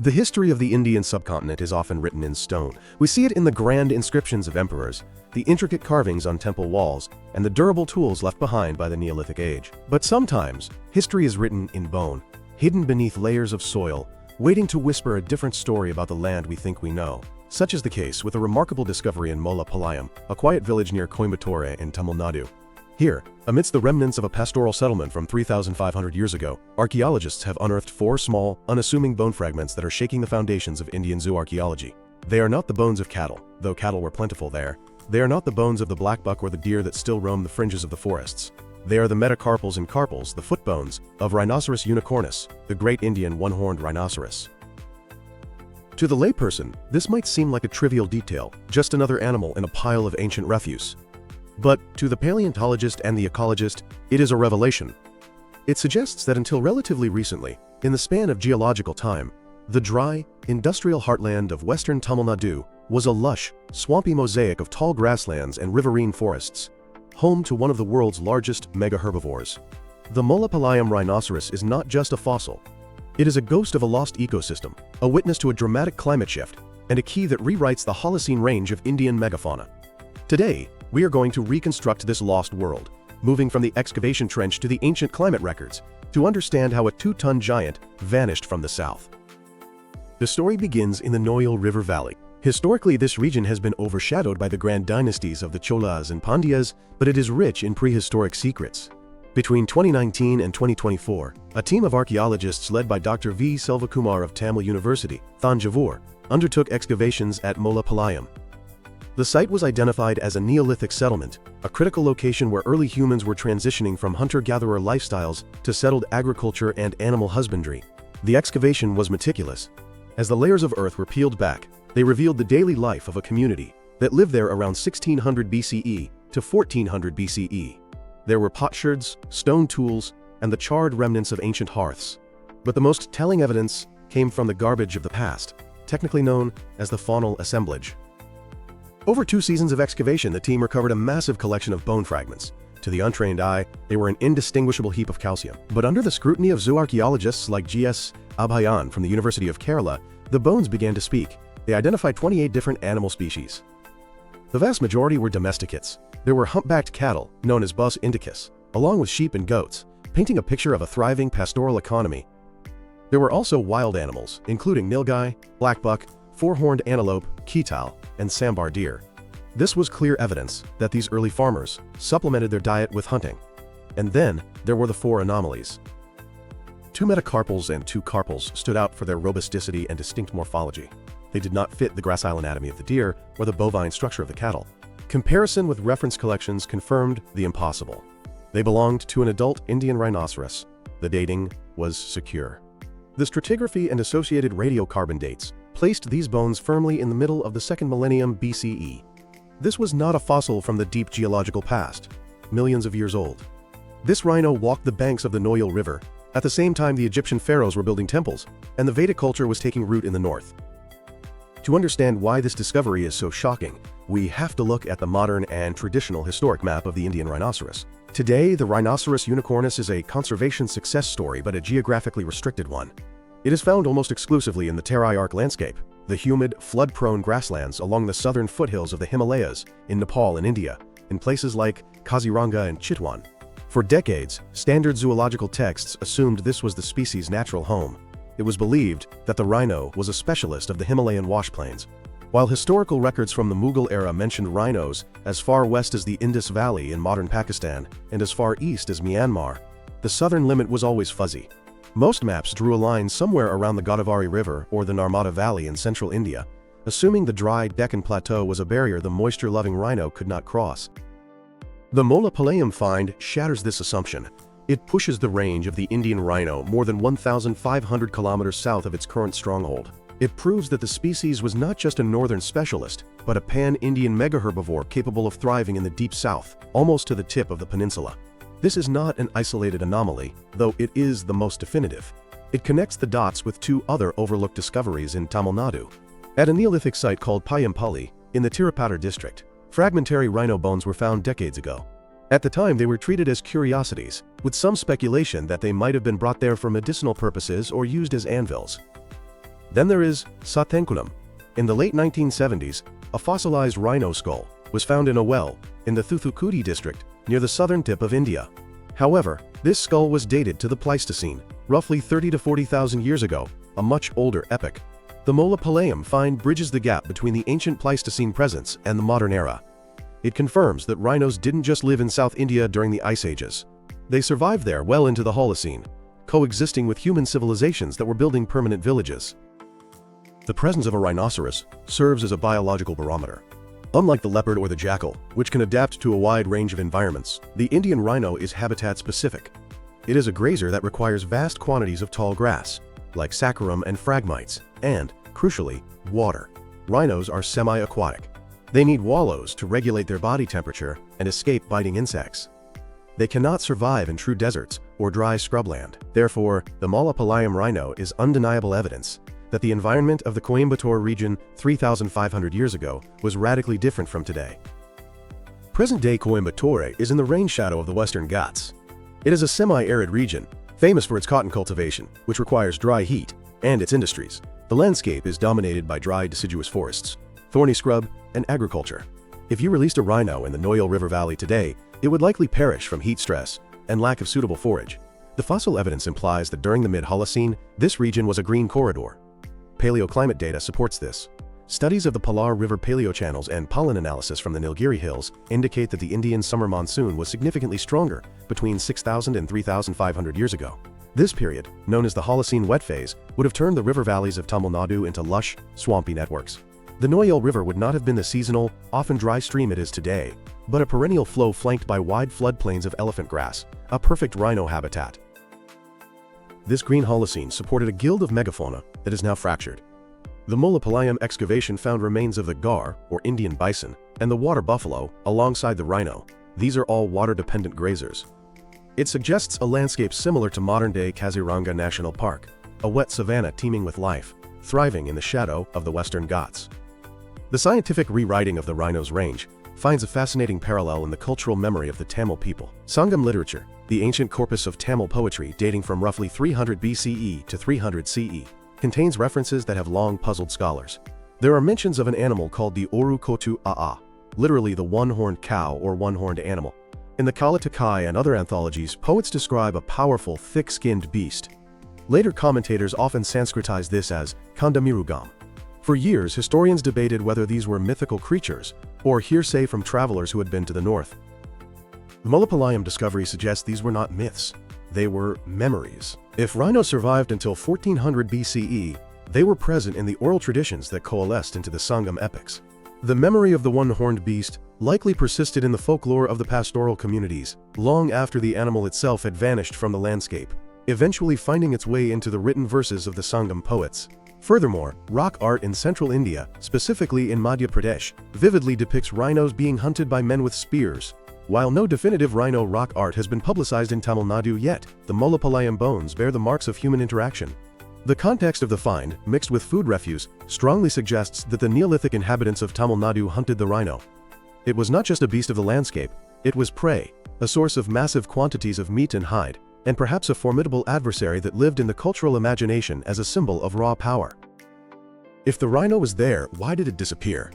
The history of the Indian subcontinent is often written in stone. We see it in the grand inscriptions of emperors, the intricate carvings on temple walls, and the durable tools left behind by the Neolithic age. But sometimes, history is written in bone, hidden beneath layers of soil, waiting to whisper a different story about the land we think we know. Such is the case with a remarkable discovery in Molapalayam, a quiet village near Coimbatore in Tamil Nadu. Here, amidst the remnants of a pastoral settlement from 3,500 years ago, archaeologists have unearthed 4 small, unassuming bone fragments that are shaking the foundations of Indian zoo archaeology. They are not the bones of cattle, though cattle were plentiful there. They are not the bones of the black buck or the deer that still roam the fringes of the forests. They are the metacarpals and carpals, the foot bones, of Rhinoceros unicornis, the Great Indian One-Horned Rhinoceros. To the layperson, this might seem like a trivial detail, just another animal in a pile of ancient refuse. But to the paleontologist and the ecologist, it is a revelation. It suggests that until relatively recently, in the span of geological time, the dry, industrial heartland of western Tamil Nadu was a lush, swampy mosaic of tall grasslands and riverine forests, home to one of the world's largest megaherbivores. The Molapalayam rhinoceros is not just a fossil. It is a ghost of a lost ecosystem, a witness to a dramatic climate shift, and a key that rewrites the Holocene range of Indian megafauna. Today, we are going to reconstruct this lost world, moving from the excavation trench to the ancient climate records, to understand how a 2-ton giant vanished from the south. The story begins in the Noyal River Valley. Historically, this region has been overshadowed by the grand dynasties of the Cholas and Pandyas, but it is rich in prehistoric secrets. Between 2019 and 2024, a team of archaeologists led by Dr. V. Selvakumar of Tamil University, Thanjavur, undertook excavations at Molapalayam. The site was identified as a Neolithic settlement, a critical location where early humans were transitioning from hunter-gatherer lifestyles to settled agriculture and animal husbandry. The excavation was meticulous. As the layers of earth were peeled back, they revealed the daily life of a community that lived there around 1600 BCE to 1400 BCE. There were potsherds, stone tools, and the charred remnants of ancient hearths. But the most telling evidence came from the garbage of the past, technically known as the faunal assemblage. Over 2 seasons of excavation, the team recovered a massive collection of bone fragments. To the untrained eye, they were an indistinguishable heap of calcium. But under the scrutiny of zoo archaeologists like G.S. Abhayan from the University of Kerala, the bones began to speak. They identified 28 different animal species. The vast majority were domesticates. There were humpbacked cattle, known as Bus indicus, along with sheep and goats, painting a picture of a thriving pastoral economy. There were also wild animals, including nilgai, black buck, 4-horned antelope, ketal, and sambar deer. This was clear evidence that these early farmers supplemented their diet with hunting. And then, there were the 4 anomalies. 2 metacarpals and 2 carpals stood out for their robusticity and distinct morphology. They did not fit the gracile anatomy of the deer or the bovine structure of the cattle. Comparison with reference collections confirmed the impossible. They belonged to an adult Indian rhinoceros. The dating was secure. The stratigraphy and associated radiocarbon dates placed these bones firmly in the middle of the 2nd millennium BCE. This was not a fossil from the deep geological past, millions of years old. This rhino walked the banks of the Noyal River. At the same time, the Egyptian pharaohs were building temples, and the Vedic culture was taking root in the north. To understand why this discovery is so shocking, we have to look at the modern and traditional historic map of the Indian rhinoceros. Today, the Rhinoceros unicornis is a conservation success story, but a geographically restricted one. It is found almost exclusively in the Terai Arc landscape, the humid, flood-prone grasslands along the southern foothills of the Himalayas, in Nepal and India, in places like Kaziranga and Chitwan. For decades, standard zoological texts assumed this was the species' natural home. It was believed that the rhino was a specialist of the Himalayan wash plains. While historical records from the Mughal era mentioned rhinos as far west as the Indus Valley in modern Pakistan and as far east as Myanmar, the southern limit was always fuzzy. Most maps drew a line somewhere around the Godavari River or the Narmada Valley in central India, assuming the dry Deccan Plateau was a barrier the moisture-loving rhino could not cross. The Molapalayam find shatters this assumption. It pushes the range of the Indian rhino more than 1,500 kilometers south of its current stronghold. It proves that the species was not just a northern specialist, but a pan-Indian megaherbivore capable of thriving in the deep south, almost to the tip of the peninsula. This is not an isolated anomaly, though it is the most definitive. It connects the dots with 2 other overlooked discoveries in Tamil Nadu. At a Neolithic site called Payampalli, in the Tirupattur district, fragmentary rhino bones were found decades ago. At the time, they were treated as curiosities, with some speculation that they might have been brought there for medicinal purposes or used as anvils. Then there is Sathenkulam. In the late 1970s, a fossilized rhino skull was found in a well in the Thoothukudi district near the southern tip of India. However, this skull was dated to the Pleistocene, roughly 30 to 40,000 years ago, a much older epoch. The Molapalayam find bridges the gap between the ancient Pleistocene presence and the modern era. It confirms that rhinos didn't just live in South India during the Ice Ages. They survived there well into the Holocene, coexisting with human civilizations that were building permanent villages. The presence of a rhinoceros serves as a biological barometer. Unlike the leopard or the jackal, which can adapt to a wide range of environments, the Indian rhino is habitat-specific. It is a grazer that requires vast quantities of tall grass, like saccharum and phragmites, and, crucially, water. Rhinos are semi-aquatic. They need wallows to regulate their body temperature and escape biting insects. They cannot survive in true deserts or dry scrubland. Therefore, the Molapalayam rhino is undeniable evidence that the environment of the Coimbatore region 3,500 years ago was radically different from today. Present-day Coimbatore is in the rain shadow of the Western Ghats. It is a semi-arid region, famous for its cotton cultivation, which requires dry heat, and its industries. The landscape is dominated by dry deciduous forests, thorny scrub, and agriculture. If you released a rhino in the Noyal River Valley today, it would likely perish from heat stress and lack of suitable forage. The fossil evidence implies that during the mid-Holocene, this region was a green corridor. Paleoclimate data supports this. Studies of the Palar River paleochannels and pollen analysis from the Nilgiri Hills indicate that the Indian summer monsoon was significantly stronger between 6,000 and 3,500 years ago. This period, known as the Holocene wet phase, would have turned the river valleys of Tamil Nadu into lush, swampy networks. The Noyal River would not have been the seasonal, often dry stream it is today, but a perennial flow flanked by wide floodplains of elephant grass, a perfect rhino habitat. This green Holocene supported a guild of megafauna that is now fractured. The Molapalayam excavation found remains of the gar, or Indian bison, and the water buffalo, alongside the rhino. These are all water-dependent grazers. It suggests a landscape similar to modern-day Kaziranga National Park, a wet savanna teeming with life, thriving in the shadow of the Western Ghats. The scientific rewriting of the rhino's range finds a fascinating parallel in the cultural memory of the Tamil people. Sangam literature, the ancient corpus of Tamil poetry dating from roughly 300 BCE to 300 CE, contains references that have long puzzled scholars. There are mentions of an animal called the Oru Kotu Aa, literally the one-horned cow or one-horned animal. In the Kalatakai and other anthologies, poets describe a powerful, thick-skinned beast. Later commentators often Sanskritize this as Kandamirugam. For years, historians debated whether these were mythical creatures or hearsay from travelers who had been to the north. The Molapalayam discovery suggests these were not myths, they were memories. If rhinos survived until 1400 BCE, they were present in the oral traditions that coalesced into the Sangam epics. The memory of the one-horned beast likely persisted in the folklore of the pastoral communities long after the animal itself had vanished from the landscape, eventually finding its way into the written verses of the Sangam poets. Furthermore, rock art in central India, specifically in Madhya Pradesh, vividly depicts rhinos being hunted by men with spears. While no definitive rhino rock art has been publicized in Tamil Nadu yet, the Molapalayam bones bear the marks of human interaction. The context of the find, mixed with food refuse, strongly suggests that the Neolithic inhabitants of Tamil Nadu hunted the rhino. It was not just a beast of the landscape, it was prey, a source of massive quantities of meat and hide, and perhaps a formidable adversary that lived in the cultural imagination as a symbol of raw power. If the rhino was there, why did it disappear?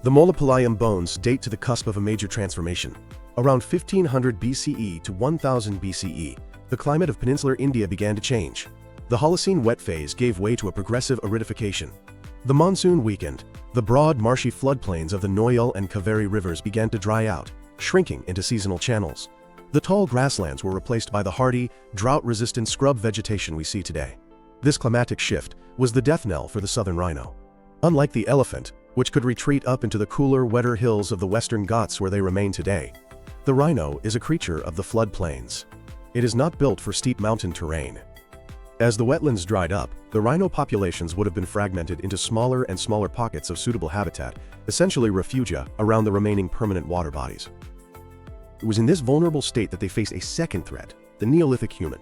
The Molapalayam bones date to the cusp of a major transformation. Around 1500 BCE to 1000 BCE, the climate of peninsular India began to change. The Holocene wet phase gave way to a progressive aridification. The monsoon weakened. The broad, marshy floodplains of the Noyal and Kaveri rivers began to dry out, shrinking into seasonal channels. The tall grasslands were replaced by the hardy, drought-resistant scrub vegetation we see today. This climatic shift was the death knell for the southern rhino. Unlike the elephant, which could retreat up into the cooler, wetter hills of the Western Ghats where they remain today, the rhino is a creature of the floodplains. It is not built for steep mountain terrain. As the wetlands dried up, the rhino populations would have been fragmented into smaller and smaller pockets of suitable habitat, essentially refugia, around the remaining permanent water bodies. It was in this vulnerable state that they faced a second threat, the Neolithic human.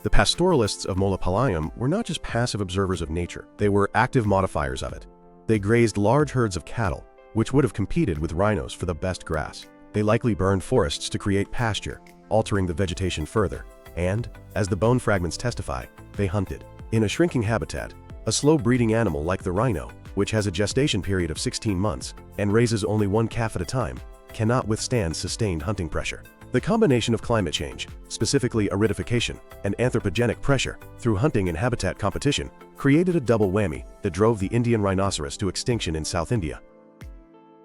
The pastoralists of Molapalayam were not just passive observers of nature, they were active modifiers of it. They grazed large herds of cattle, which would have competed with rhinos for the best grass. They likely burned forests to create pasture, altering the vegetation further. And, as the bone fragments testify, they hunted. In a shrinking habitat, A slow-breeding animal like the rhino, which has a gestation period of 16 months and raises only one calf at a time, cannot withstand sustained hunting pressure. The combination of climate change, specifically aridification, and anthropogenic pressure through hunting and habitat competition created a double whammy that drove the Indian rhinoceros to extinction in South India.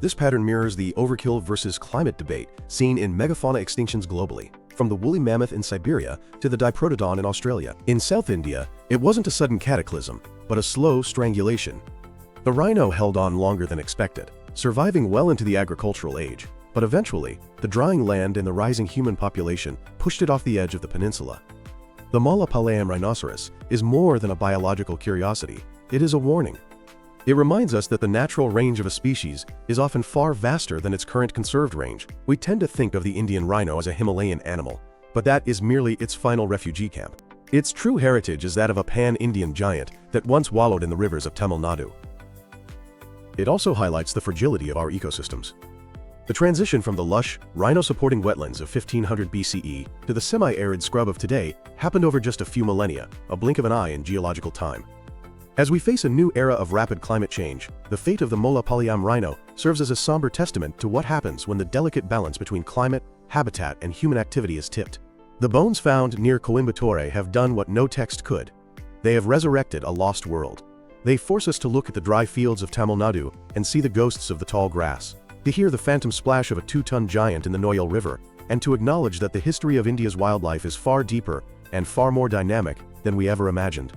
This pattern mirrors the overkill versus climate debate seen in megafauna extinctions globally, from the woolly mammoth in Siberia to the diprotodon in Australia. In South India, it wasn't a sudden cataclysm, but a slow strangulation. The rhino held on longer than expected, surviving well into the agricultural age, but eventually, the drying land and the rising human population pushed it off the edge of the peninsula. The Molapalayam rhinoceros is more than a biological curiosity, it is a warning. It reminds us that the natural range of a species is often far vaster than its current conserved range. We tend to think of the Indian rhino as a Himalayan animal, but that is merely its final refugee camp. Its true heritage is that of a pan-Indian giant that once wallowed in the rivers of Tamil Nadu. It also highlights the fragility of our ecosystems. The transition from the lush, rhino-supporting wetlands of 1500 BCE to the semi-arid scrub of today happened over just a few millennia, a blink of an eye in geological time. As we face a new era of rapid climate change, the fate of the Molapalayam rhino serves as a somber testament to what happens when the delicate balance between climate, habitat, and human activity is tipped. The bones found near Coimbatore have done what no text could. They have resurrected a lost world. They force us to look at the dry fields of Tamil Nadu and see the ghosts of the tall grass, to hear the phantom splash of a 2-ton giant in the Noyal River, and to acknowledge that the history of India's wildlife is far deeper and far more dynamic than we ever imagined.